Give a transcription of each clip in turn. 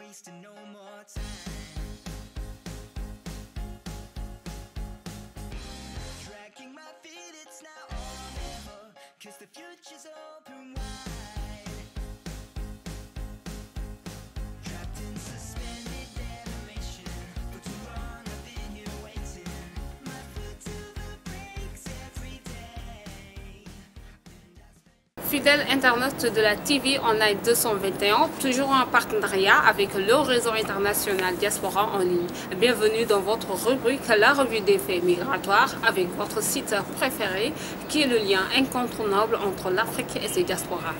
wasting no more time. Dragging my feet, it's now or never, 'cause the future's open wide. Trapped in suspended animation, but too long I've been here waiting. My foot to the brakes every day. Fidèles internautes de la TV Online 221, toujours en partenariat avec le réseau international Diaspora en ligne. Bienvenue dans votre rubrique La revue des faits migratoires avec votre site préféré qui est le lien incontournable entre l'Afrique et ses diasporas.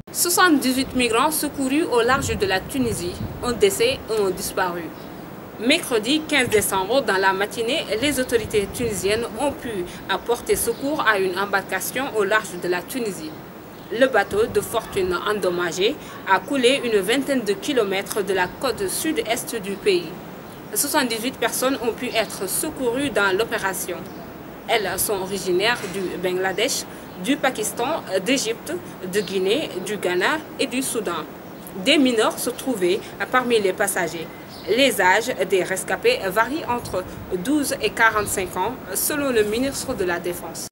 « 78 migrants secourus au large de la Tunisie, un décès ou ont disparu. Mercredi 15 décembre, dans la matinée, les autorités tunisiennes ont pu apporter secours à une embarcation au large de la Tunisie. Le bateau de fortune endommagé a coulé une vingtaine de kilomètres de la côte sud-est du pays. 78 personnes ont pu être secourues dans l'opération. Elles sont originaires du Bangladesh, du Pakistan, d'Égypte, de Guinée, du Ghana et du Soudan. Des mineurs se trouvaient parmi les passagers. Les âges des rescapés varient entre 12 et 45 ans, selon le ministre de la Défense.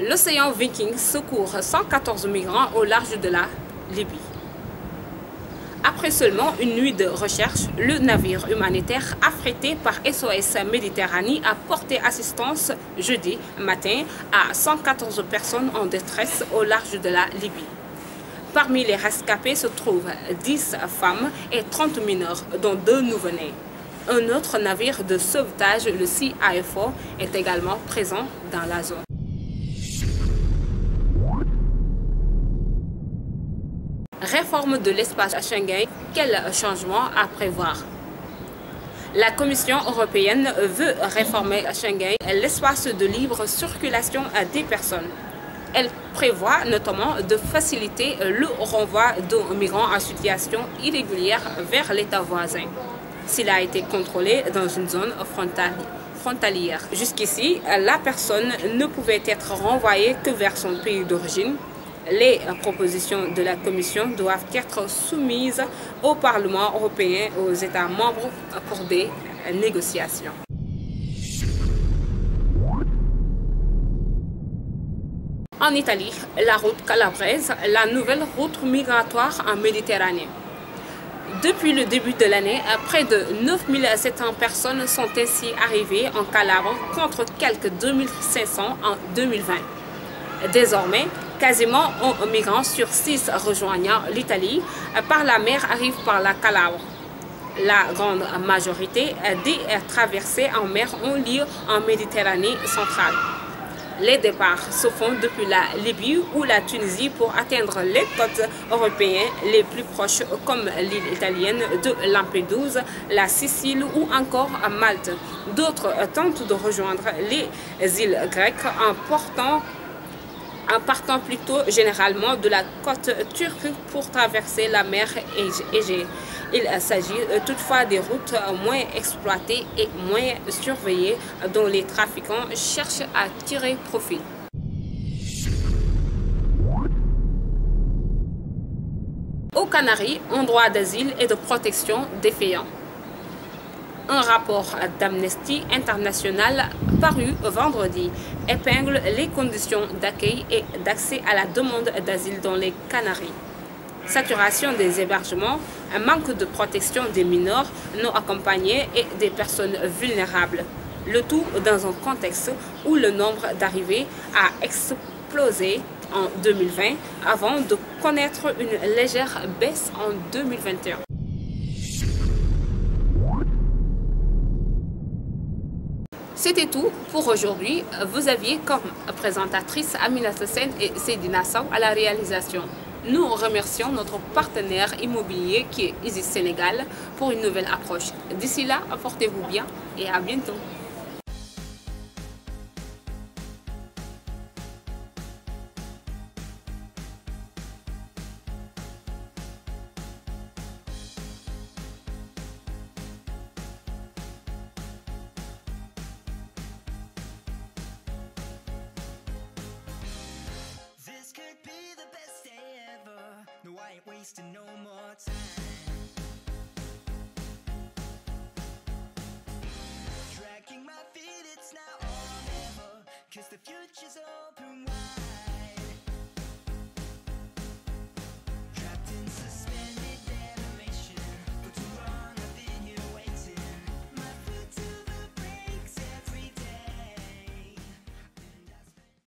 L'océan Viking secourt 114 migrants au large de la Libye. Après seulement une nuit de recherche, le navire humanitaire affrété par SOS Méditerranée a porté assistance jeudi matin à 114 personnes en détresse au large de la Libye. Parmi les rescapés se trouvent 10 femmes et 30 mineurs, dont 2 nouveau-nés. Un autre navire de sauvetage, le Sea IFO, est également présent dans la zone. Réforme de l'espace Schengen, quel changement à prévoir? La Commission européenne veut réformer Schengen, l'espace de libre circulation des personnes. Elle prévoit notamment de faciliter le renvoi de migrants en situation irrégulière vers l'État voisin, s'il a été contrôlé dans une zone frontalière. Jusqu'ici, la personne ne pouvait être renvoyée que vers son pays d'origine. Les propositions de la Commission doivent être soumises au Parlement européen et aux États membres pour des négociations. En Italie, la route calabraise, la nouvelle route migratoire en Méditerranée. Depuis le début de l'année, près de 9700 personnes sont ainsi arrivées en Calabre contre quelques 2500 en 2020. Désormais, quasiment un migrant sur 6 rejoignant l'Italie par la mer arrive par la Calabre. La grande majorité des traversées en mer ont lieu en Méditerranée centrale. Les départs se font depuis la Libye ou la Tunisie pour atteindre les côtes européennes les plus proches comme l'île italienne de Lampedusa, la Sicile ou encore Malte. D'autres tentent de rejoindre les îles grecques en partant plutôt généralement de la côte turque pour traverser la mer Égée. Il s'agit toutefois des routes moins exploitées et moins surveillées dont les trafiquants cherchent à tirer profit. Aux Canaries, un droit d'asile et de protection défaillant. Un rapport d'Amnesty International paru vendredi épingle les conditions d'accueil et d'accès à la demande d'asile dans les Canaries. Saturation des hébergements, un manque de protection des mineurs non accompagnés et des personnes vulnérables. Le tout dans un contexte où le nombre d'arrivées a explosé en 2020 avant de connaître une légère baisse en 2021. C'était tout pour aujourd'hui. Vous aviez comme présentatrice Aminata Sen et Seydina Sow à la réalisation. Nous remercions notre partenaire immobilier qui est Isis Sénégal pour une nouvelle approche. D'ici là, portez-vous bien et à bientôt. This could be the best day ever. No, I ain't wasting no more time. Dragging my feet, it's now or never. 'Cause the future's over.